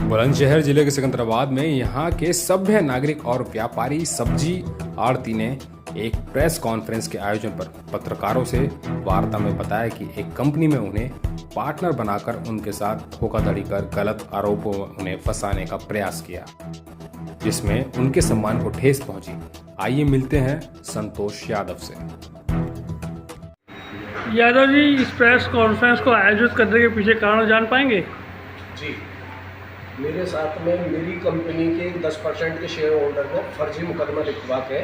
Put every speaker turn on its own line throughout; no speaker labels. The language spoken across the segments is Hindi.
बुलंदशहर जिले के सिकंदराबाद में यहाँ के सभ्य नागरिक और व्यापारी सब्जी आड़ती ने एक प्रेस कॉन्फ्रेंस के आयोजन पर पत्रकारों से वार्ता में बताया कि एक कंपनी में उन्हें पार्टनर बनाकर उनके साथ धोखाधड़ी कर गलत आरोपों में उन्हें फंसाने का प्रयास किया, जिसमें उनके सम्मान को ठेस पहुंची। आइए मिलते हैं संतोष यादव से।
यादव जी, इस प्रेस कॉन्फ्रेंस को आयोजित करने के पीछे कारण जान पाएंगे?
जी, मेरे साथ में मेरी कंपनी के 10% के शेयर होल्डर ने फर्जी मुकदमा लिखवा के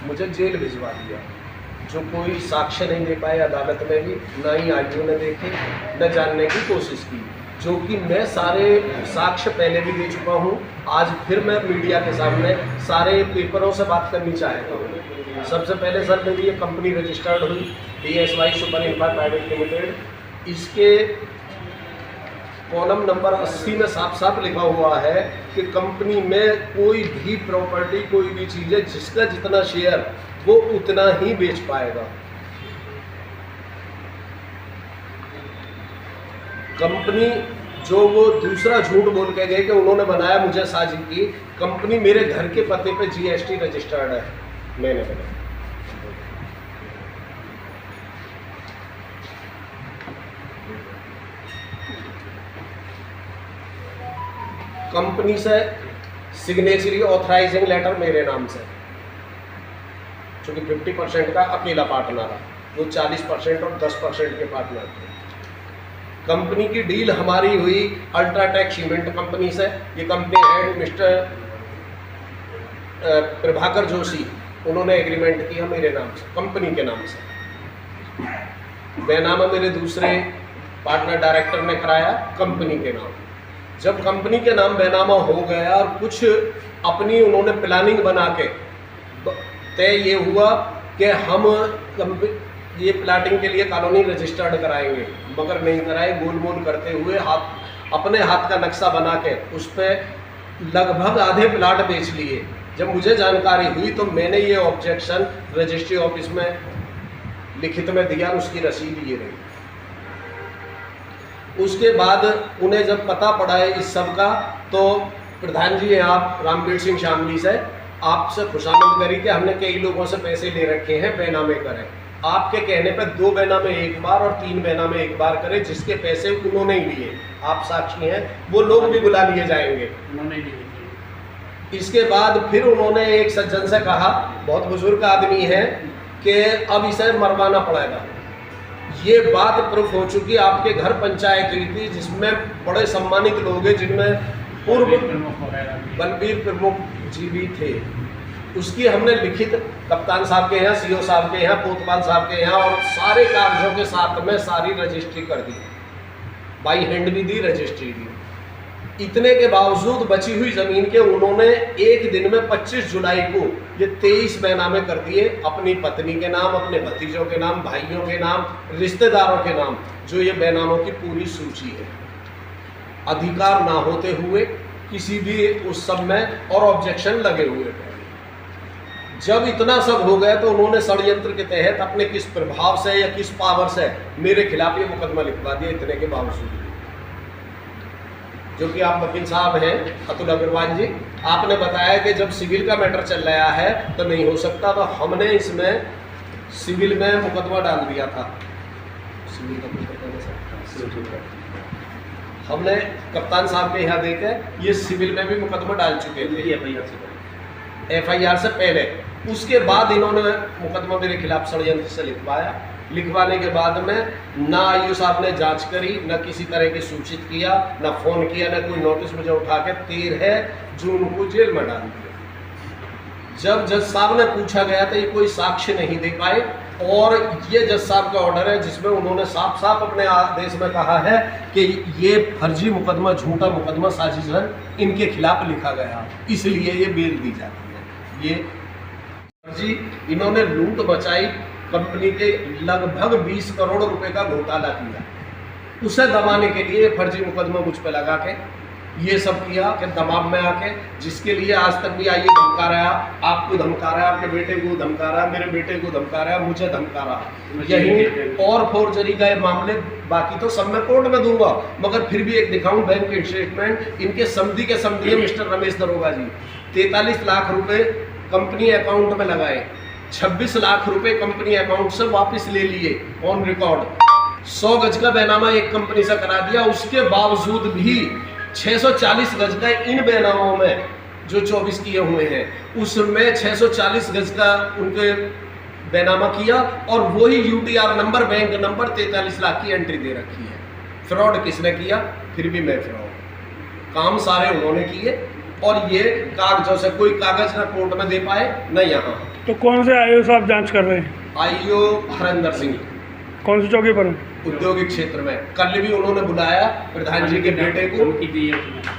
मुझे जेल भिजवा दिया, जो कोई साक्ष्य नहीं दे पाए अदालत में भी, ना ही आईओ ने देखे, न जानने की कोशिश की, जो कि मैं सारे साक्ष्य पहले भी दे चुका हूं। आज फिर मैं मीडिया के सामने सारे पेपरों से बात करनी चाहता हूं। सबसे पहले सर, मेरी ये कंपनी रजिस्टर्ड हुई DSY super infra private limited. इसके कॉलम नंबर 80 में साफ साफ लिखा हुआ है कि कंपनी में कोई भी प्रॉपर्टी, कोई भी चीज़ है, जिसका जितना शेयर वो उतना ही बेच पाएगा। कंपनी जो वो दूसरा झूठ बोल के गए कि उन्होंने बनाया, मुझे साझी की, कंपनी मेरे घर के पते पे GST रजिस्टर्ड है। मैंने बनाया। कंपनी से सिग्नेचरी ऑथराइजिंग लेटर मेरे नाम से, क्योंकि 50% का अकेला पार्टनर है, वो 40% और 10% के पार्टनर थे। कंपनी की डील हमारी हुई अल्ट्राटेक सीमेंट कंपनी से। ये company head mister Prabhakar Joshi, उन्होंने एग्रीमेंट किया मेरे नाम से, कंपनी के नाम से। बैनामा मेरे दूसरे पार्टनर डायरेक्टर ने कराया कंपनी के नाम। जब कंपनी के नाम बैनामा हो गया और कुछ अपनी उन्होंने प्लानिंग बना के तय ये हुआ कि हम ये प्लाटिंग के लिए कॉलोनी रजिस्टर्ड कराएंगे, मगर नहीं कराए। गोल मोल करते हुए अपने हाथ का नक्शा बना के उस पर लगभग आधे प्लाट बेच लिए। जब मुझे जानकारी हुई तो मैंने ये ऑब्जेक्शन रजिस्ट्री ऑफिस में लिखित में दिया, उसकी रसीद ये रही। उसके बाद उन्हें जब पता पड़ा है इस सब का, तो प्रधान जी हैं आप रामवीर सिंह शामली से, आपसे खुशामद करी कि हमने कई लोगों से पैसे ले रखे हैं, बैनामे करें। आपके कहने पर 2 बैनामे एक बार और 3 बैनामे एक बार करें, जिसके पैसे उन्होंने ही लिए। आप साक्षी हैं, वो लोग भी बुला लिए जाएंगे।
उन्होंने लिए।
इसके बाद फिर उन्होंने एक सज्जन से कहा, बहुत बुजुर्ग आदमी है, कि अब इसे मरवाना पड़ेगा। ये बात प्रूफ हो चुकी, आपके घर पंचायत हुई थी, जिसमें बड़े सम्मानित लोग हैं, जिनमें पूर्व बलबीर प्रमुख जी भी थे। उसकी हमने लिखित कप्तान साहब के यहाँ, CO साहब के यहाँ, कोतवाल साहब के यहाँ, और सारे कागजों के साथ में सारी रजिस्ट्री कर दी, बाई हैंड भी दी, रजिस्ट्री दी। इतने के बावजूद बची हुई जमीन के उन्होंने एक दिन में 25 जुलाई को ये 23 बैनामे कर दिए, अपनी पत्नी के नाम, अपने भतीजों के नाम, भाइयों के नाम, रिश्तेदारों के नाम, जो ये बैनामों की पूरी सूची है। अधिकार ना होते हुए किसी भी उस सब में, और ऑब्जेक्शन लगे हुए थे। जब इतना सब हो गया तो उन्होंने षड्यंत्र के तहत अपने किस प्रभाव से या किस पावर से मेरे खिलाफ ये मुकदमा लिखवा दिया। इतने के बावजूद, जो कि आप वकील साहब हैं अतुल अग्रवाल जी, आपने बताया कि जब सिविल का मैटर चल रहा है तो नहीं हो सकता, तो हमने इसमें सिविल में मुकदमा डाल दिया था। सिविल का हमने कप्तान साहब के यहाँ देखे, ये सिविल में भी मुकदमा डाल चुके थे FIR से पहले। उसके बाद इन्होंने मुकदमा मेरे खिलाफ षड्यंत्र से लिखवाया। लिखवाने के बाद में ना आईओ साहब ने जांच करी, न किसी तरह की सूचित किया, न फोन किया, न कोई नोटिस मुझे उठा के 13 जून को जेल में डाल दिया। जब जज साहब ने पूछा गया तो ये कोई साक्ष्य नहीं दे पाए, और ये जज साहब का ऑर्डर है जिसमें उन्होंने साफ साफ अपने आदेश में कहा है कि ये फर्जी मुकदमा, झूठा मुकदमा, साजिशन इनके खिलाफ लिखा गया, इसलिए ये बेल दी जाती है। ये फर्जी, इन्होंने लूट बचाई, कंपनी के लगभग 20 करोड़ रुपए का घोटाला किया, उसे दबाने के लिए फर्जी मुकदमा मुझ पे लगा के ये सब किया कि दबाव में आके, जिसके लिए आज तक भी आइए धमका रहा, आपको धमका रहा है, आपके बेटे को धमका रहा है, मेरे बेटे को धमका रहा है, मुझे धमका रहा। यही और फोर्जरी का ये मामले, बाकी तो सब मैं कोर्ट में दूंगा, मगर फिर भी एक दिखाऊं बैंक स्टेटमेंट। इनके समधी के समधी है मिस्टर रमेश दरोगा जी, 43 लाख रुपए कंपनी अकाउंट में लगाए, 26 लाख रुपए कंपनी अकाउंट से वापस ले लिए ऑन रिकॉर्ड। 100 गज का बैनामा एक कंपनी से करा दिया, उसके बावजूद भी 640 गज का इन बैनामों में जो 24 किए हुए हैं, उसमें 640 गज का उनके बैनामा किया और वही UTR number, bank number 43 lakh की एंट्री दे रखी है। फ्रॉड किसने किया? फिर भी मैं फ्रॉड। काम सारे उन्होंने किए और ये कागजों से, कोई कागज ना कोर्ट में दे पाए न यहाँ।
तो कौन से आईओ साहब जांच कर रहे हैं?
आईओ हरिंदर सिंह,
कौन सी चौकी पर?
औद्योगिक क्षेत्र में। कल भी उन्होंने बुलाया प्रधान जी के बेटे को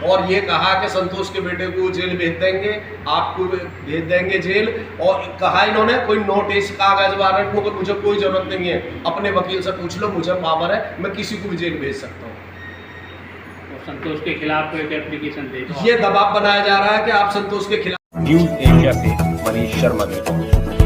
और ये कहा कि संतोष के बेटे को जेल भेज देंगे, आपको भेज देंगे जेल, और कहा इन्होंने कोई नोटिस, कागज, वारंट को मुझे कोई जरूरत नहीं है, अपने वकील से पूछ लो, मुझे पावर है, मैं किसी को भी जेल भेज सकता हूँ।
संतोष के खिलाफ कोई एप्लीकेशन दे,
ये दबाव बनाया जा रहा है कि आप संतोष के खिलाफ।
न्यूज एशिया से मनीष शर्मा की रिपोर्ट।